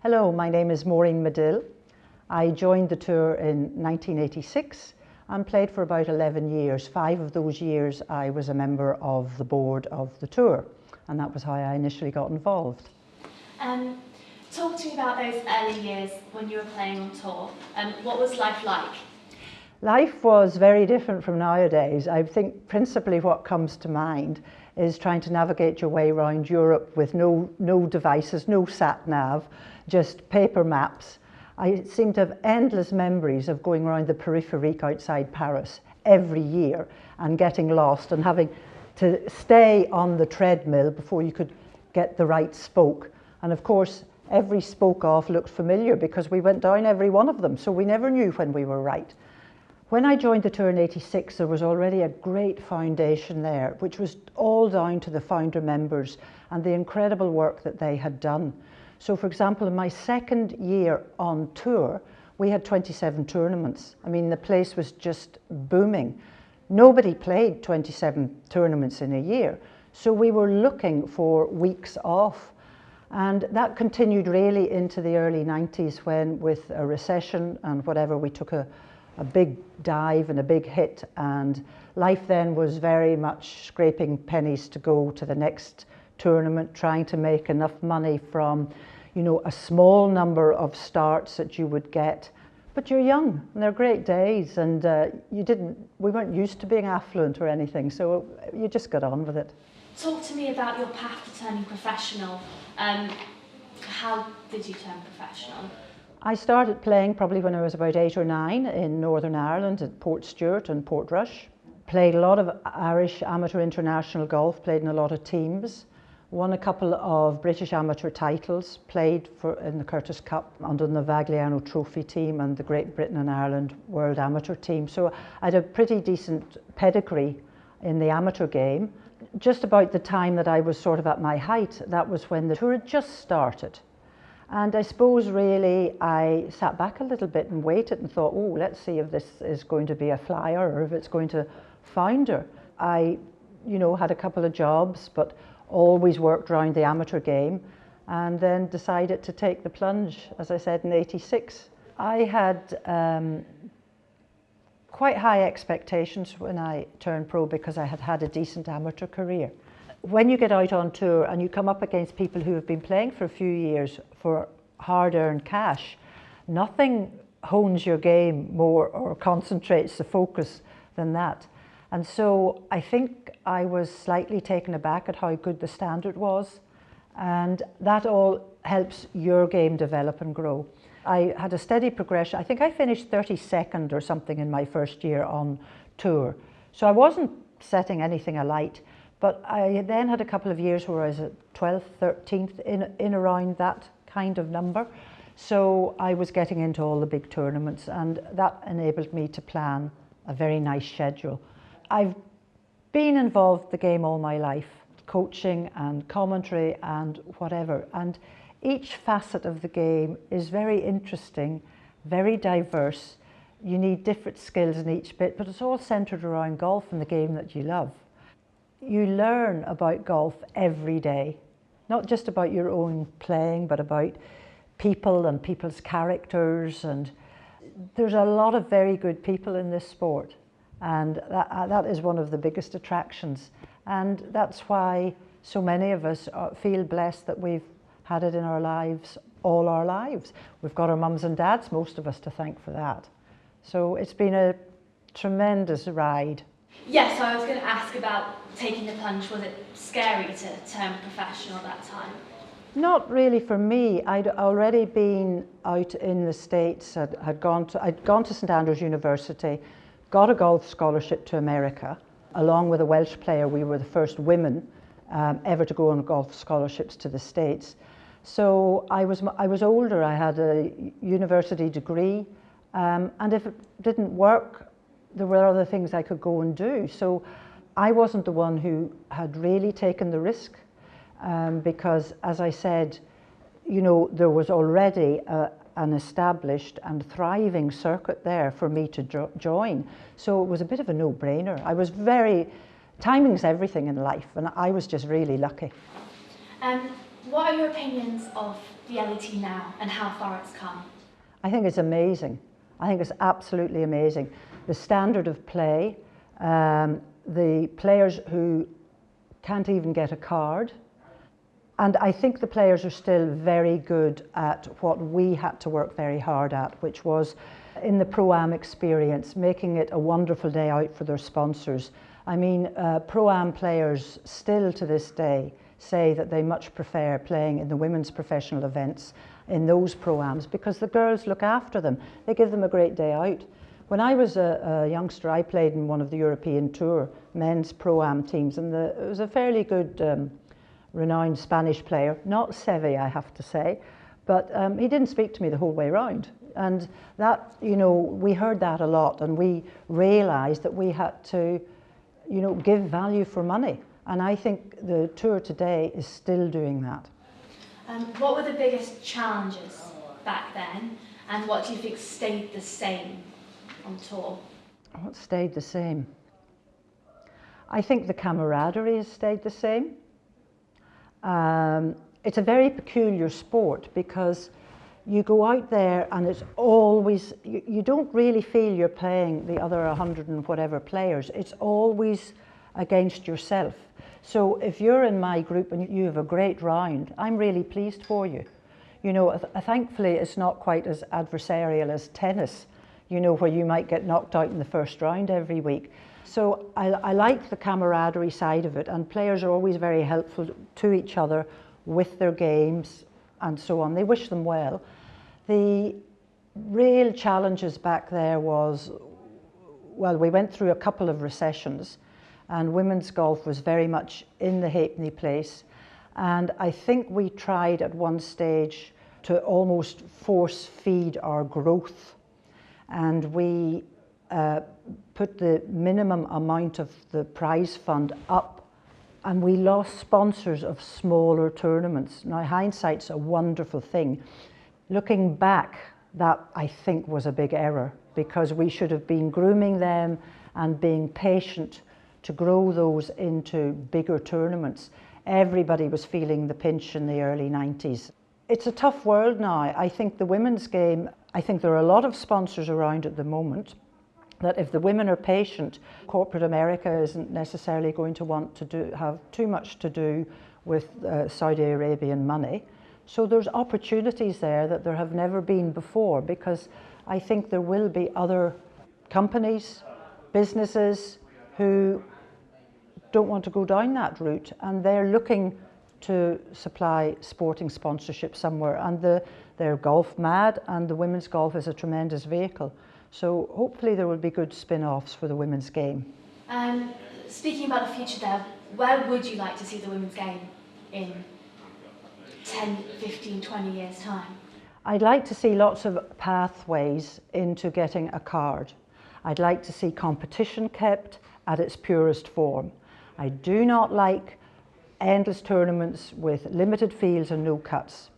Hello, my name is Maureen Madill. I joined the tour in 1986 and played for about 11 years. 5 of those years I was a member of the board of the tour, and that was how I initially got involved. Talk to me about those early years when you were playing on tour. What was life like? Life was very different from nowadays. I think principally what comes to mind is trying to navigate your way around Europe with no devices, no sat-nav, just paper maps. I seem to have endless memories of going around the périphérique outside Paris every year and getting lost and having to stay on the treadmill before you could get the right spoke. And of course, every spoke off looked familiar because we went down every one of them, so we never knew when we were right. When I joined the tour in '86, there was already a great foundation there, which was all down to the founder members and the incredible work that they had done. So for example, in my second year on tour, we had 27 tournaments. I mean, the place was just booming. Nobody played 27 tournaments in a year. So we were looking for weeks off. And that continued really into the early 90s when, with a recession and whatever, we took a big dive and a big hit, and life then was very much scraping pennies to go to the next tournament, trying to make enough money from, you know, a small number of starts that you would get. But you're young and they're great days, and we weren't used to being affluent or anything, so you just got on with it. Talk to me about your path to turning professional. How did you turn professional? I started playing probably when I was about 8 or 9 in Northern Ireland at Portstewart and Portrush. Played a lot of Irish amateur international golf, played in a lot of teams. Won a couple of British amateur titles, played in the Curtis Cup under the Vagliano Trophy team and the Great Britain and Ireland World Amateur team. So I had a pretty decent pedigree in the amateur game. Just about the time that I was sort of at my height, that was when the tour had just started. And I suppose really I sat back a little bit and waited and thought, oh, let's see if this is going to be a flyer or if it's going to founder. I, had a couple of jobs, but always worked around the amateur game, and then decided to take the plunge, as I said, in '86. I had quite high expectations when I turned pro because I had had a decent amateur career. When you get out on tour and you come up against people who have been playing for a few years for hard-earned cash, nothing hones your game more or concentrates the focus than that. And so I think I was slightly taken aback at how good the standard was, and that all helps your game develop and grow. I had a steady progression. I think I finished 32nd or something in my first year on tour. So I wasn't setting anything alight. But I then had a couple of years where I was at 12th, 13th, in around that kind of number. So I was getting into all the big tournaments, and that enabled me to plan a very nice schedule. I've been involved in the game all my life, coaching and commentary and whatever. And each facet of the game is very interesting, very diverse. You need different skills in each bit, but it's all centered around golf and the game that you love. You learn about golf every day, not just about your own playing, but about people and people's characters. And there's a lot of very good people in this sport, and that is one of the biggest attractions. And that's why so many of us feel blessed that we've had it in our lives all our lives. We've got our mums and dads, most of us, to thank for that. So it's been a tremendous ride. Yes, so I was going to ask about taking the plunge. Was it scary to turn professional at that time? Not really for me. I'd already been out in the States. I'd gone to St Andrews University, got a golf scholarship to America. Along with a Welsh player, we were the first women ever to go on golf scholarships to the States. So I was older. I had a university degree, and if it didn't work, there were other things I could go and do. So I wasn't the one who had really taken the risk, because, as I said, there was already an established and thriving circuit there for me to join. So it was a bit of a no-brainer. Timing's everything in life, and I was just really lucky. What are your opinions of the LET now and how far it's come? I think it's amazing. I think it's absolutely amazing. The standard of play, the players who can't even get a card, and I think the players are still very good at what we had to work very hard at, which was in the Pro-Am experience, making it a wonderful day out for their sponsors. I mean, Pro-Am players still to this day say that they much prefer playing in the women's professional events in those Pro-Ams because the girls look after them. They give them a great day out. When I was a youngster, I played in one of the European Tour men's Pro-Am teams, and it was a fairly good renowned Spanish player, not Sevilla, I have to say, but he didn't speak to me the whole way around. And that, you know, we heard that a lot, and we realised that we had to, you know, give value for money. And I think the tour today is still doing that. What were the biggest challenges back then, and what do you think stayed the same on tour? What stayed the same? I think the camaraderie has stayed the same. It's a very peculiar sport because you go out there and it's always, you don't really feel you're playing the other 100 and whatever players. It's always against yourself. So if you're in my group and you have a great round, I'm really pleased for you. You know, thankfully it's not quite as adversarial as tennis, you know, where you might get knocked out in the first round every week. So I like the camaraderie side of it, and players are always very helpful to each other with their games and so on. They wish them well. The real challenges back there was, well, we went through a couple of recessions, and women's golf was very much in the halfpenny place. And I think we tried at one stage to almost force feed our growth. And we put the minimum amount of the prize fund up, and we lost sponsors of smaller tournaments. Now, hindsight's a wonderful thing. Looking back, that I think was a big error, because we should have been grooming them and being patient to grow those into bigger tournaments. Everybody was feeling the pinch in the early 90s. It's a tough world now. I think the women's game, I think there are a lot of sponsors around at the moment that if the women are patient, corporate America isn't necessarily going to want to have too much to do with Saudi Arabian money. So there's opportunities there that there have never been before, because I think there will be other companies, businesses who don't want to go down that route, and they're looking to supply sporting sponsorship somewhere, and they're golf mad, and the women's golf is a tremendous vehicle. So hopefully there will be good spin-offs for the women's game. Speaking about the future there, where would you like to see the women's game in 10, 15, 20 years' time? I'd like to see lots of pathways into getting a card. I'd like to see competition kept at its purest form. I do not like endless tournaments with limited fields and no cuts.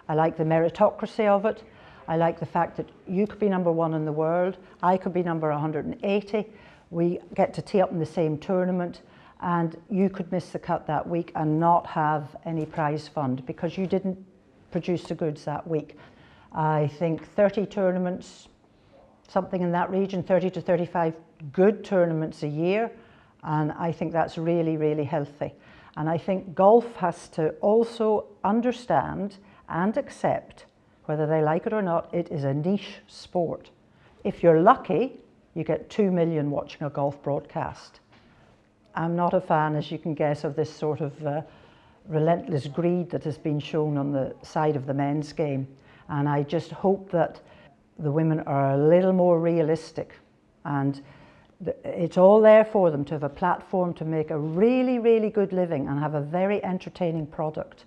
I like the meritocracy of it. I like the fact that you could be number one in the world, I could be number 180. We get to tee up in the same tournament, and you could miss the cut that week and not have any prize fund because you didn't produce the goods that week. I think 30 tournaments, something in that region, 30 to 35 good tournaments a year, and I think that's really, really healthy. And I think golf has to also understand and accept, whether they like it or not, it is a niche sport. If you're lucky, you get 2 million watching a golf broadcast. I'm not a fan, as you can guess, of this sort of relentless greed that has been shown on the side of the men's game. And I just hope that the women are a little more realistic, and it's all there for them to have a platform to make a really, really good living and have a very entertaining product.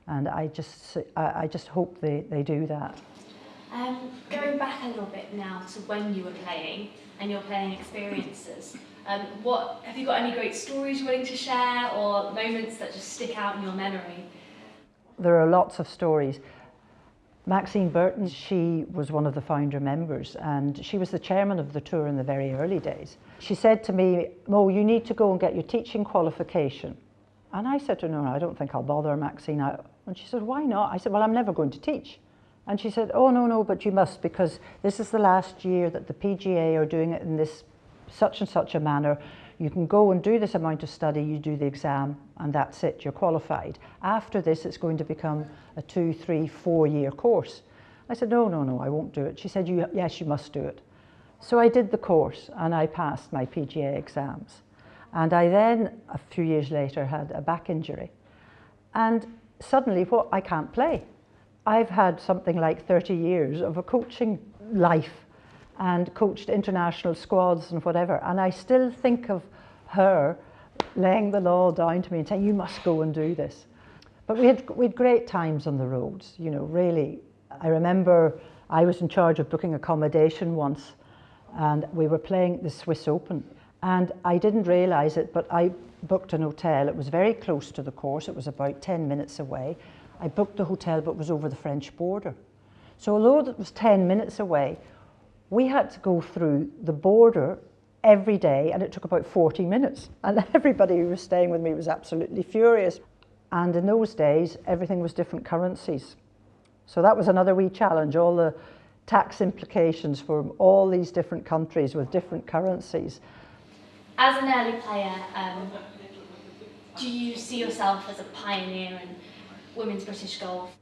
And I just hope they do that. Going back a little bit now to when you were playing and your playing experiences, have you got any great stories you're willing to share, or moments that just stick out in your memory? There are lots of stories. Maxine Burton, she was one of the founder members, and she was the chairman of the tour in the very early days. She said to me, "Mo, you need to go and get your teaching qualification." And I said to her, "No, I don't think I'll bother, Maxine. And she said, why not? I said, well, I'm never going to teach. And she said, oh, no, but you must, because this is the last year that the PGA are doing it in this such and such a manner. You can go and do this amount of study, you do the exam, and that's it, you're qualified. After this, it's going to become a 2, 3, 4-year course. I said, no, I won't do it. She said, yes, you must do it. So I did the course, and I passed my PGA exams. And I then, a few years later, had a back injury. And suddenly, I can't play. I've had something like 30 years of a coaching life and coached international squads and whatever. And I still think of her laying the law down to me and saying, you must go and do this. But we had great times on the roads, you know, really. I remember I was in charge of booking accommodation once, and we were playing the Swiss Open. And I didn't realise it, but I booked an hotel. It was very close to the course. It was about 10 minutes away. I booked the hotel, but it was over the French border. So although it was 10 minutes away, we had to go through the border every day, and it took about 40 minutes. And everybody who was staying with me was absolutely furious. And in those days, everything was different currencies. So that was another wee challenge, all the tax implications for all these different countries with different currencies. As an early player, do you see yourself as a pioneer in women's British golf?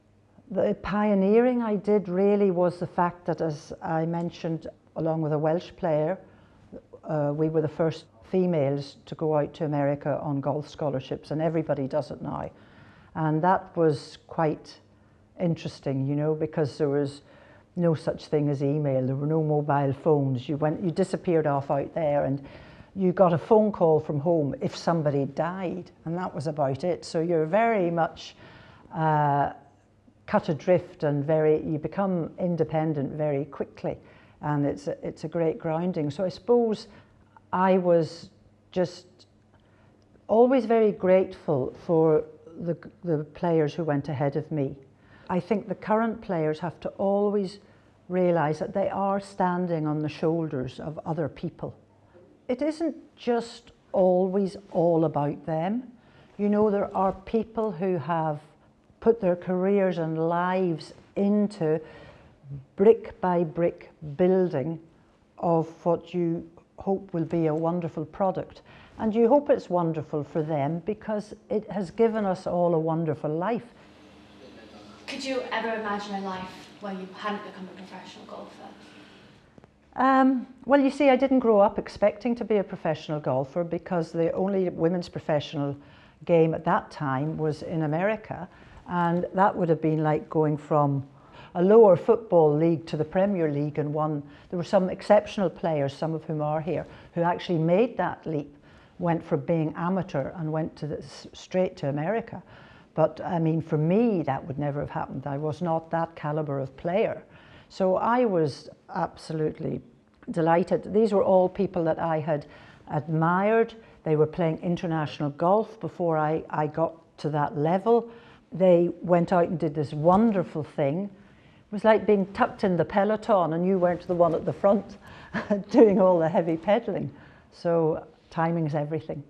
The pioneering I did really was the fact that, as I mentioned, along with a Welsh player, we were the first females to go out to America on golf scholarships, and everybody does it now. And that was quite interesting, you know, because there was no such thing as email, there were no mobile phones. You disappeared off out there, and you got a phone call from home if somebody died, and that was about it. So you're very much cut adrift, and you become independent very quickly, and it's a great grounding. So I suppose I was just always very grateful for the players who went ahead of me. I think the current players have to always realise that they are standing on the shoulders of other people. It isn't just always all about them. You know, there are people who have put their careers and lives into brick by brick building of what you hope will be a wonderful product. And you hope it's wonderful for them because it has given us all a wonderful life. Could you ever imagine a life where you hadn't become a professional golfer? Well, you see, I didn't grow up expecting to be a professional golfer because the only women's professional game at that time was in America, and that would have been like going from a lower football league to the Premier League and won. There were some exceptional players, some of whom are here, who actually made that leap, went from being amateur and went straight to America. But I mean, for me, that would never have happened. I was not that caliber of player. So I was absolutely delighted. These were all people that I had admired. They were playing international golf before I got to that level. They went out and did this wonderful thing. It was like being tucked in the peloton and you weren't the one at the front doing all the heavy pedaling. So timing's everything.